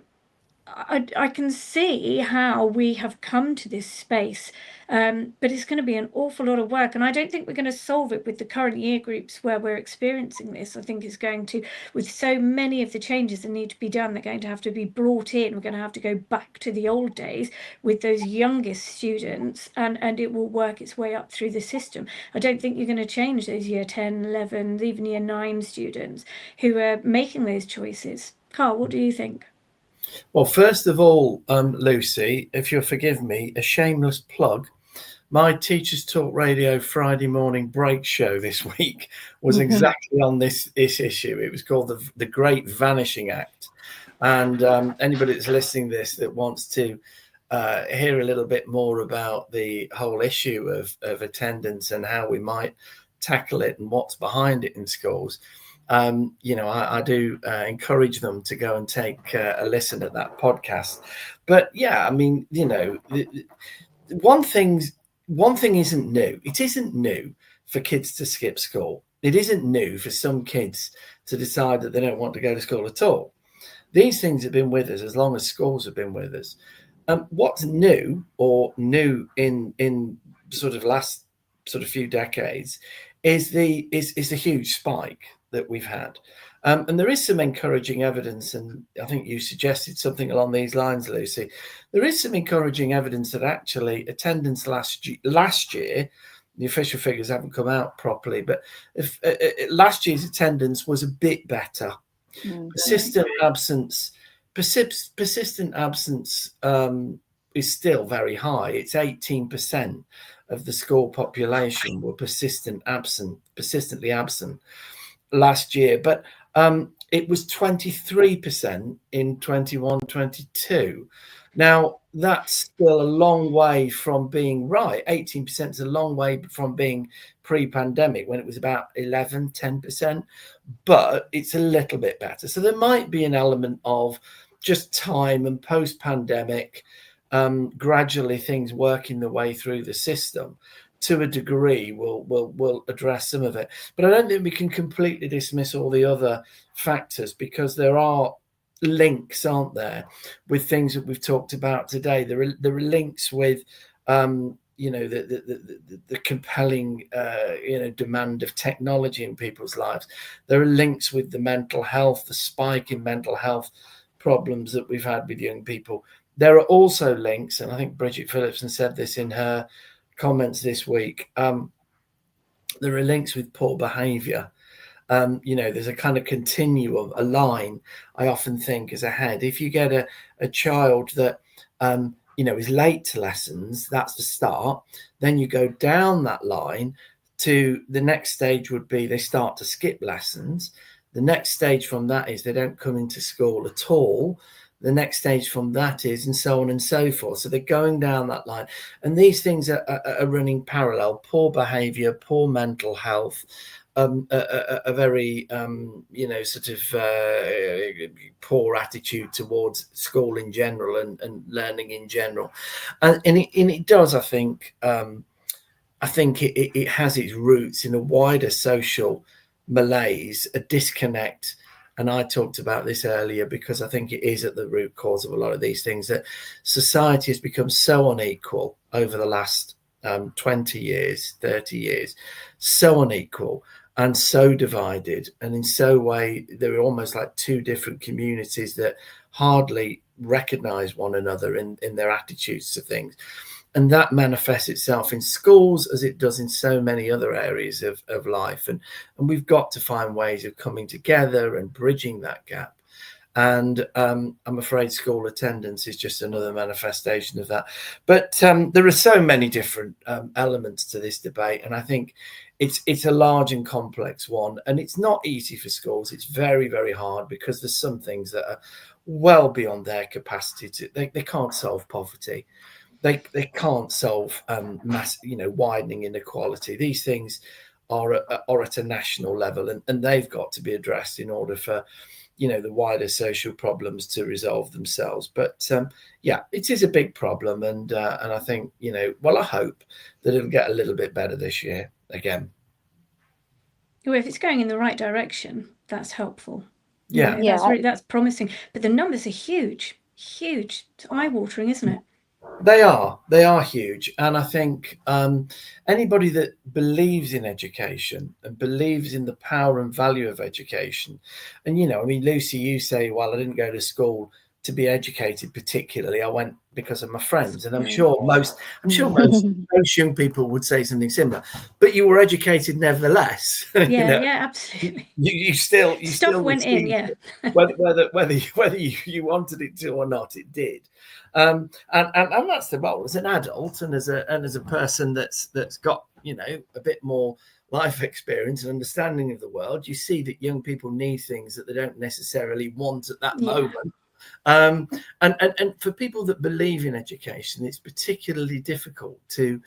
see how we have come to this space, but it's going to be an awful lot of work, and I don't think we're going to solve it with the current year groups where we're experiencing this. I think it's going to, with so many of the changes that need to be done, they're going to have to be brought in. We're going to have to go back to the old days with those youngest students, and it will work its way up through the system. I don't think you're going to change those year 10, 11, even year 9 students who are making those choices. Carl, what do you think? Well, first of all, Lucy, if you'll forgive me, a shameless plug. My Teachers Talk Radio Friday morning break show this week was exactly on this issue. It was called the Great Vanishing Act. And anybody that's listening to this that wants to hear a little bit more about the whole issue of attendance and how we might tackle it and what's behind it in schools, I do encourage them to go and take a listen at that podcast. But yeah, I mean, one thing isn't new. It isn't new for kids to skip school. It isn't new for some kids to decide that they don't want to go to school at all. These things have been with us as long as schools have been with us. What's new, or new in sort of last sort of few decades, is the huge spike that we've had. And there is some encouraging evidence, and I think you suggested something along these lines, Lucy. There is some encouraging evidence that actually attendance last year, the official figures haven't come out properly, but last year's attendance was a bit better. Persistent absence is still very high. It's 18% of the school population were persistently absent last year. But it was 23% in 21-22. Now, that's still a long way from being right. 18% is a long way from being pre-pandemic, when it was about 10%, but it's a little bit better. So there might be an element of just time and post-pandemic, gradually things working their way through the system to a degree will address some of it. But I don't think we can completely dismiss all the other factors, because there are links, aren't there, with things that we've talked about today. There are links with the compelling demand of technology in people's lives. There are links with the mental health, the spike in mental health problems that we've had with young people. There are also links, and I think Bridget Phillipson said this in her comments this week, there are links with poor behavior. There's a kind of continuum, a line, I often think, as a head. If you get a child that is late to lessons, that's the start. Then you go down that line to the next stage would be they start to skip lessons. The next stage from that is they don't come into school at all. The next stage from that is, and so on and so forth. So they're going down that line. And these things are running parallel: poor behavior, poor mental health, a very, poor attitude towards school in general and learning in general. And it does, I think, it has its roots in a wider social malaise, a disconnect. And I talked about this earlier because I think it is at the root cause of a lot of these things, that society has become so unequal over the last 20 years, 30 years, so unequal and so divided. And in so way, there are almost like two different communities that hardly recognize one another in their attitudes to things. And that manifests itself in schools as it does in so many other areas of life. And we've got to find ways of coming together and bridging that gap. And I'm afraid school attendance is just another manifestation of that. But there are so many different elements to this debate. And I think it's a large and complex one. And it's not easy for schools. It's very, very hard, because there's some things that are well beyond their capacity. They can't solve poverty. They can't solve widening inequality. These things are at a national level, and they've got to be addressed in order for the wider social problems to resolve themselves. But it is a big problem, and I think I hope that it'll get a little bit better this year again. Well, if it's going in the right direction, that's helpful. Yeah, that's promising. But the numbers are huge. It's eye-watering, isn't it? They are huge. And I think anybody that believes in education and believes in the power and value of education, and Lucy, you say, well, I didn't go to school to be educated particularly. I went because of my friends, and I'm sure most young people would say something similar. But you were educated nevertheless. Yeah, absolutely. You still went in, yeah. whether you wanted it to or not, it did. And that's the role as an adult and as a person that's got a bit more life experience and understanding of the world. You see that young people need things that they don't necessarily want at that moment. And for people that believe in education, it's particularly difficult to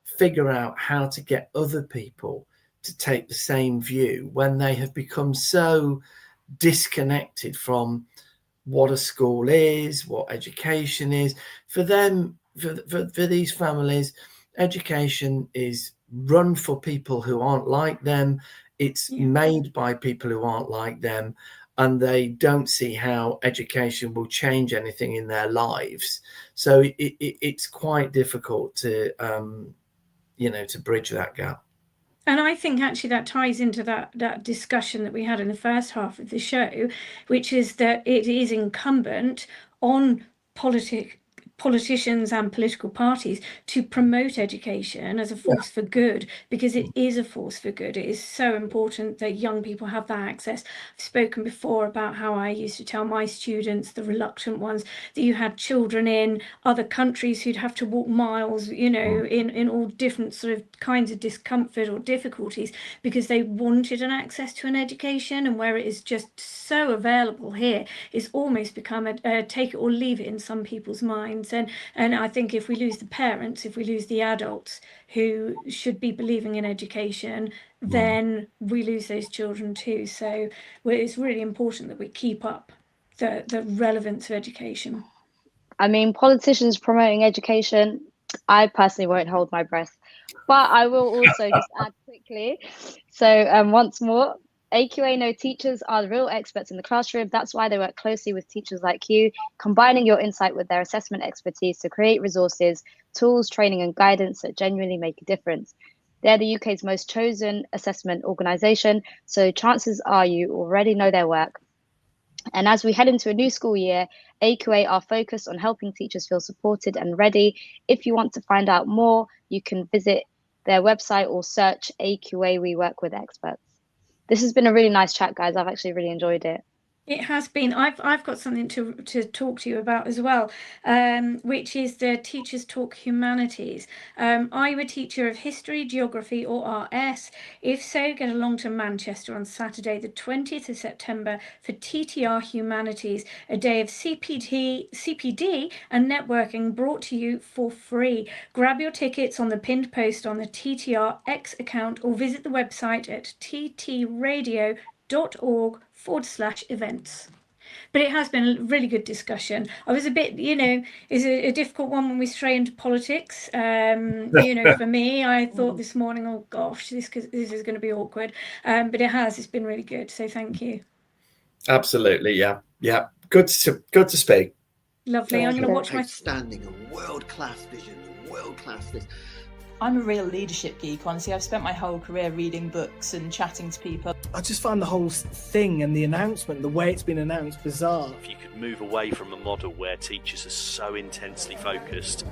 figure out how to get other people to take the same view when they have become so disconnected from what a school is, what education is. For them, for these families, education is run for people who aren't like them. It's made by people who aren't like them, and they don't see how education will change anything in their lives. So it's quite difficult to bridge that gap. And I think actually that ties into that discussion that we had in the first half of the show, which is that it is incumbent on politicians and political parties to promote education as a force for good, because it is a force for good. It is so important that young people have that access. I've spoken before about how I used to tell my students, the reluctant ones, that you had children in other countries who'd have to walk miles, you know, in all different sort of kinds of discomfort or difficulties, because they wanted an access to an education. And where it is just so available here, it's almost become a take it or leave it in some people's minds. And I think if we lose the parents, if we lose the adults who should be believing in education, then we lose those children too. So it's really important that we keep up the relevance of education. I mean, politicians promoting education, I personally won't hold my breath. But I will also just add quickly. So once more, AQA know teachers are the real experts in the classroom. That's why they work closely with teachers like you, combining your insight with their assessment expertise to create resources, tools, training and guidance that genuinely make a difference. They're the UK's most chosen assessment organisation, so chances are you already know their work. And as we head into a new school year, AQA are focused on helping teachers feel supported and ready. If you want to find out more, you can visit their website or search AQA We Work With Experts. This has been a really nice chat, guys. I've actually really enjoyed it. It has been. I've got something to talk to you about as well, which is the Teachers Talk Humanities. Are you a teacher of history, geography or RS? If so, get along to Manchester on Saturday the 20th of September for TTR Humanities, a day of CPD and networking brought to you for free. Grab your tickets on the pinned post on the TTR X account or visit the website at ttradio.org/events. But it has been a really good discussion. I was a bit, it's a difficult one when we stray into politics. For me, I thought this morning, oh gosh, this is going to be awkward. But it's been really good. So thank you. Absolutely, yeah. Good to speak. Lovely. I'm going to watch my outstanding and world-class vision, world-class this. I'm a real leadership geek, honestly. I've spent my whole career reading books and chatting to people. I just find the whole thing and the announcement, the way it's been announced, bizarre. If you could move away from a model where teachers are so intensely focused.